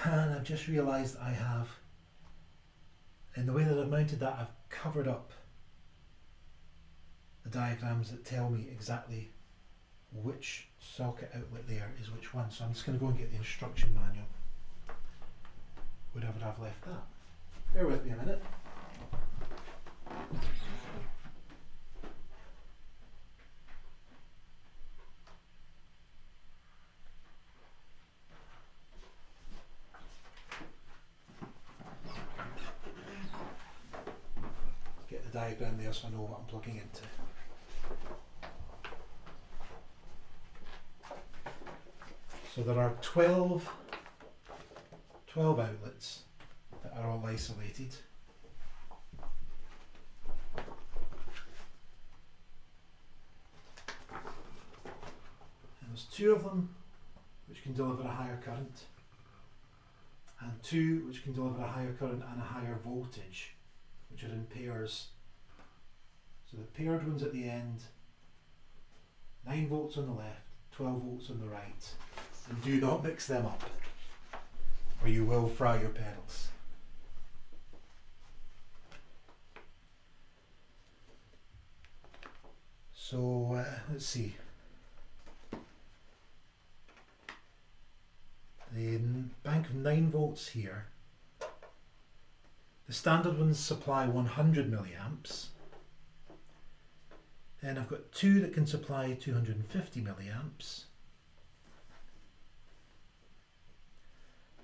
And I've just realised I have, in the way that I've mounted that, I've covered up the diagrams that tell me exactly which socket outlet there is which one. So I'm just going to go and get the instruction manual, wherever I've left that. Bear with me a minute. Get the diagram there so I know what I'm plugging into. So there are 12 outlets that are all isolated. And there's 2 of them which can deliver a higher current, and 2 which can deliver a higher current and a higher voltage, which are in pairs. So the paired ones at the end, 9 volts on the left, 12 volts on the right. And do not mix them up, or you will fry your pedals. So let's see. The bank of 9 volts here. The standard ones supply 100 milliamps. Then I've got 2 that can supply 250 milliamps.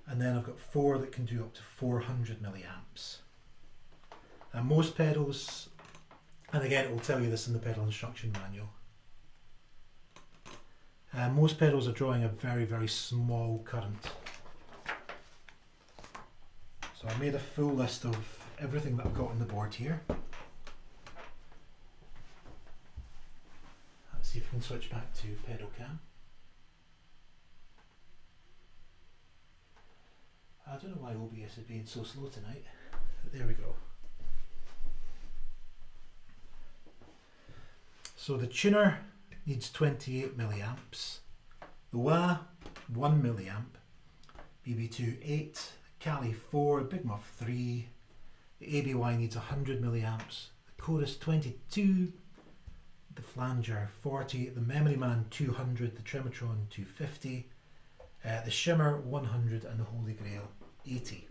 And then I've got 4 that can do up to 400 milliamps. And most pedals, and again it will tell you this in the pedal instruction manual, most pedals are drawing a very, very small current. So I made a full list of everything that I've got on the board here. Let's see if we can switch back to pedal cam. I don't know why OBS is being so slow tonight, but there we go. So the tuner needs 28 milliamps, the wah 1 milliamp, BB2 8, Cali 4, Big Muff 3, the ABY needs 100 milliamps, the chorus 22, the flanger 40, the Memory Man 200, the Tremotron 250, the Shimmer 100, and the Holy Grail 80.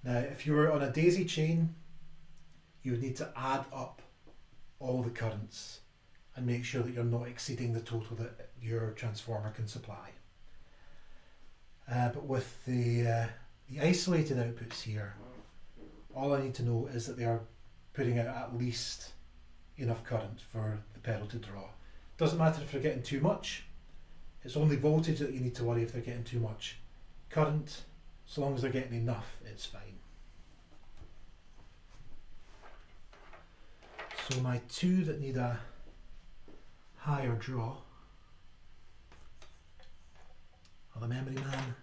Now if you were on a daisy chain, you would need to add up all the currents and make sure that you're not exceeding the total that your transformer can supply. But with the isolated outputs here, all I need to know is that they are putting out at least enough current for the pedal to draw. Doesn't matter if they're getting too much, it's only voltage that you need to worry if they're getting too much. Current, so long as they're getting enough, it's fine. So my two that need a higher draw are the Memory Man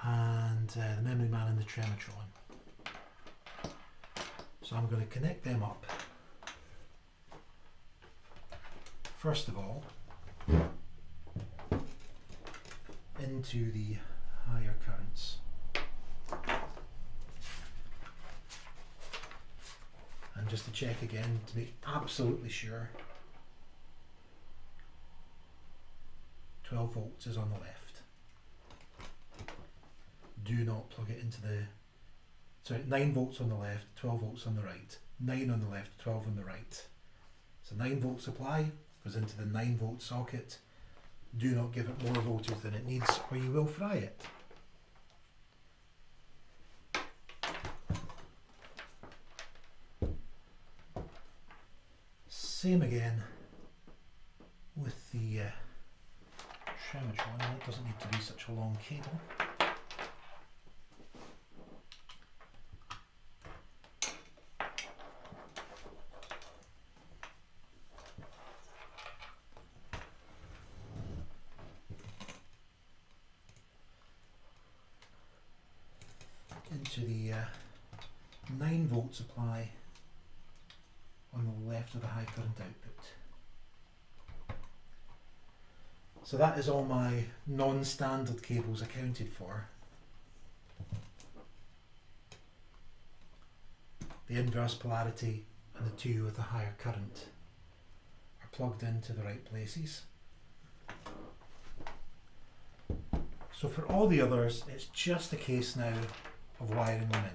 and the Memory Man and the Tremotron. So I'm going to connect them up. First of all, into the higher currents. And just to check again to be absolutely sure, 12 volts is on the left. Do not plug it into the, sorry, 9 volts on the left, 12 volts on the right. 9 on the left, 12 on the right. So 9 volt supply goes into the 9 volt socket. Do not give it more voltage than it needs or you will fry it. Same again with the Tremotron. That doesn't need to be such a long cable. Into the 9 volt supply on the left of the high current output. So that is all my non-standard cables accounted for. The inverse polarity and the two with the higher current are plugged into the right places. So for all the others, it's just a case now of wiring them in.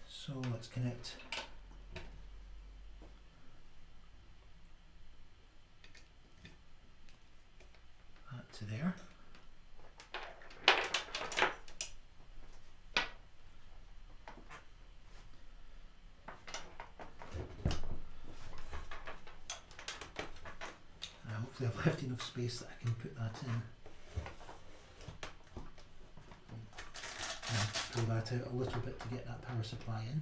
So let's connect that to there. Hopefully I've left enough space that I can put that in. And pull that out a little bit to get that power supply in.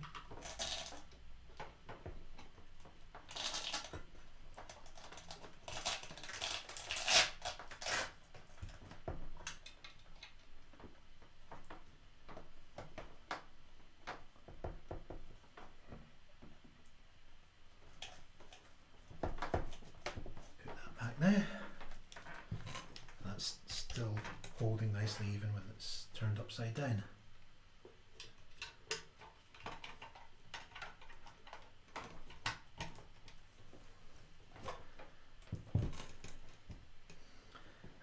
Now, that's still holding nicely even when it's turned upside down.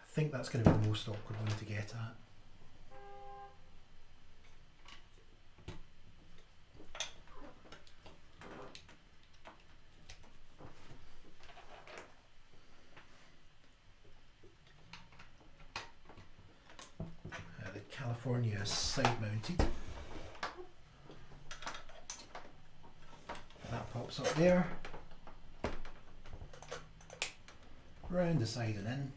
I think that's going to be the most awkward one to get at. California is side mounted. That pops up there, round the side and in.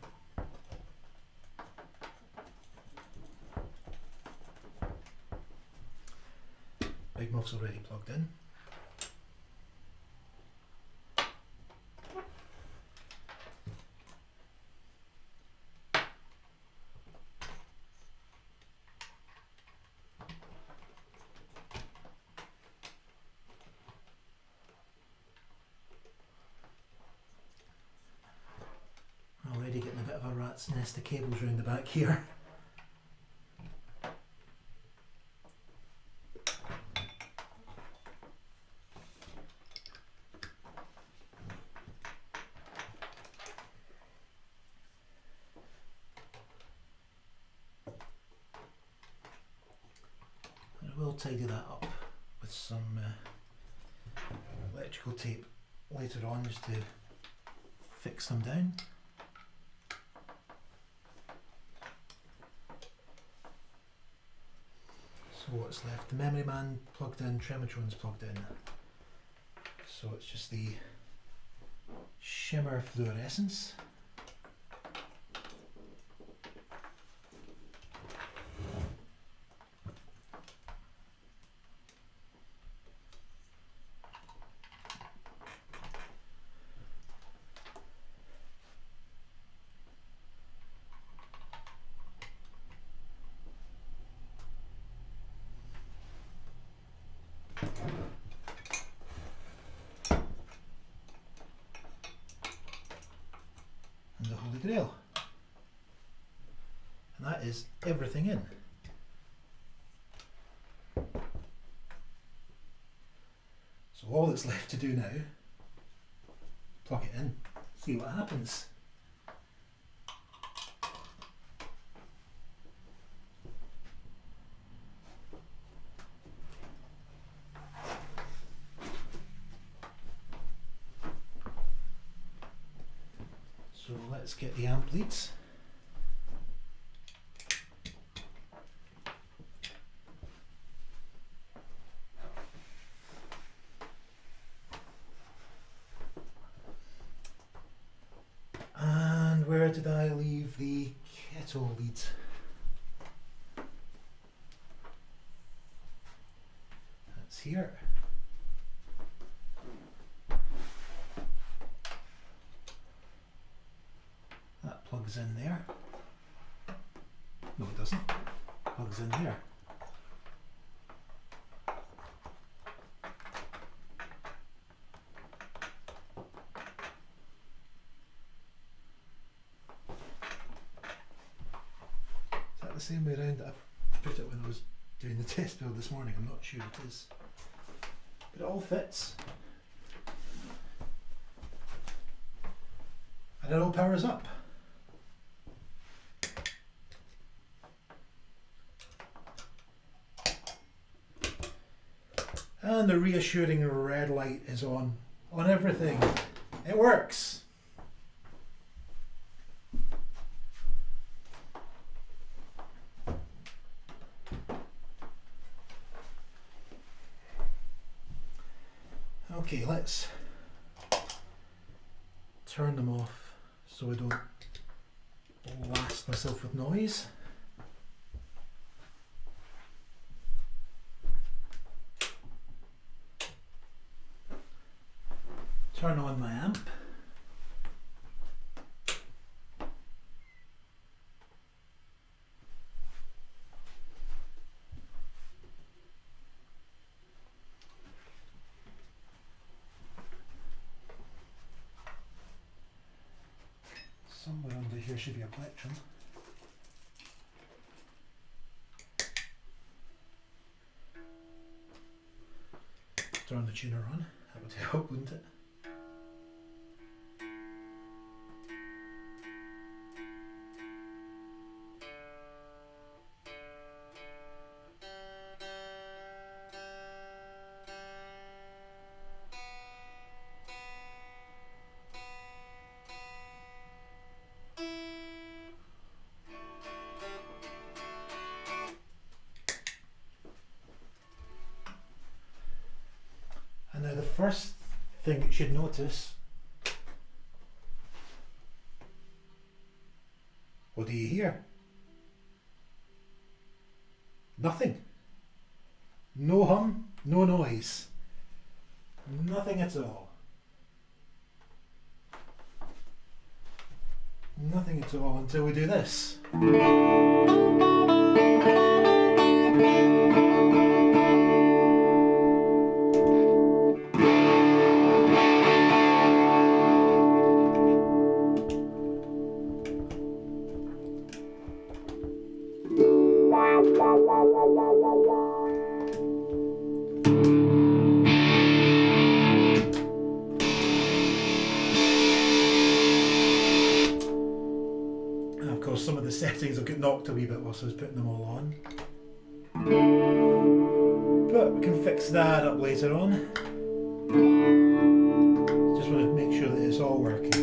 Big muff's already plugged in. Already getting a bit of a rat's nest of cables around the back here. And I will tidy that up with some electrical tape later on just to fix them down. So what's left? The Memory Man plugged in, Tremotron's plugged in. So it's just the shimmer fluorescence. And the Holy Grail. And that is everything in. So all that's left to do now, plug it in, see what happens. So let's get the amp leads. And where did I leave the kettle leads? That's here. Plugs in there. No, it doesn't. Plugs in there. Is that the same way around that I put it when I was doing the test build this morning? I'm not sure it is. But it all fits. And it all powers up. And the reassuring red light is on everything. It works. Okay, let's turn them off so I don't blast myself with noise. Turn on my amp. Somewhere under here should be a plectrum. Turn the tuner on. That would help, wouldn't it? And now the first thing you should notice, what do you hear? Nothing. No hum, no noise. Nothing at all. Nothing at all until we do this. Some of the settings will get knocked a wee bit whilst I was putting them all on. But we can fix that up later on. Just want to make sure that it's all working.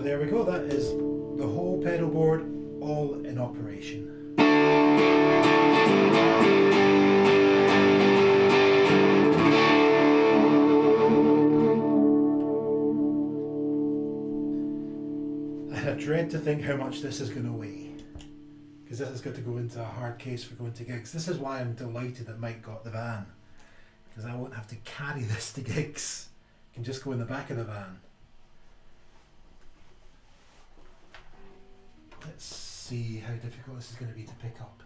There we go, that is the whole pedal board all in operation. I dread to think how much this is going to weigh, because this has got to go into a hard case for going to gigs. This is why I'm delighted that Mike got the van, because I won't have to carry this to gigs. I can just go in the back of the van. Let's see how difficult this is going to be to pick up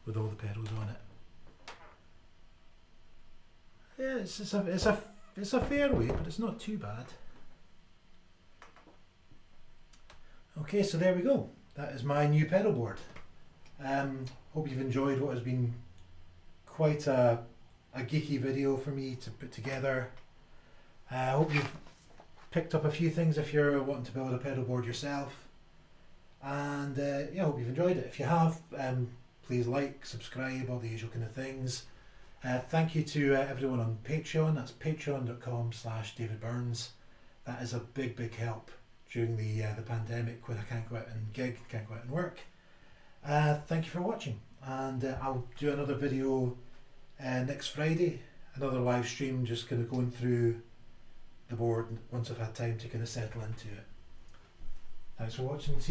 with all the pedals on it. Yeah, it's a fair weight, but it's not too bad. Okay, so there we go. That is my new pedal board. Hope you've enjoyed what has been quite a geeky video for me to put together. I hope you've picked up a few things if you're wanting to build a pedal board yourself. And yeah, I hope you've enjoyed it. If you have, please like, subscribe, all the usual kind of things. Thank you to everyone on Patreon. That's patreon.com/David Burns. That is a big help during the pandemic when I can't go out and gig, can't go out and work. Thank you for watching, and I'll do another video next Friday, another live stream, just kind of going through the board once I've had time to kind of settle into it. Thanks for watching.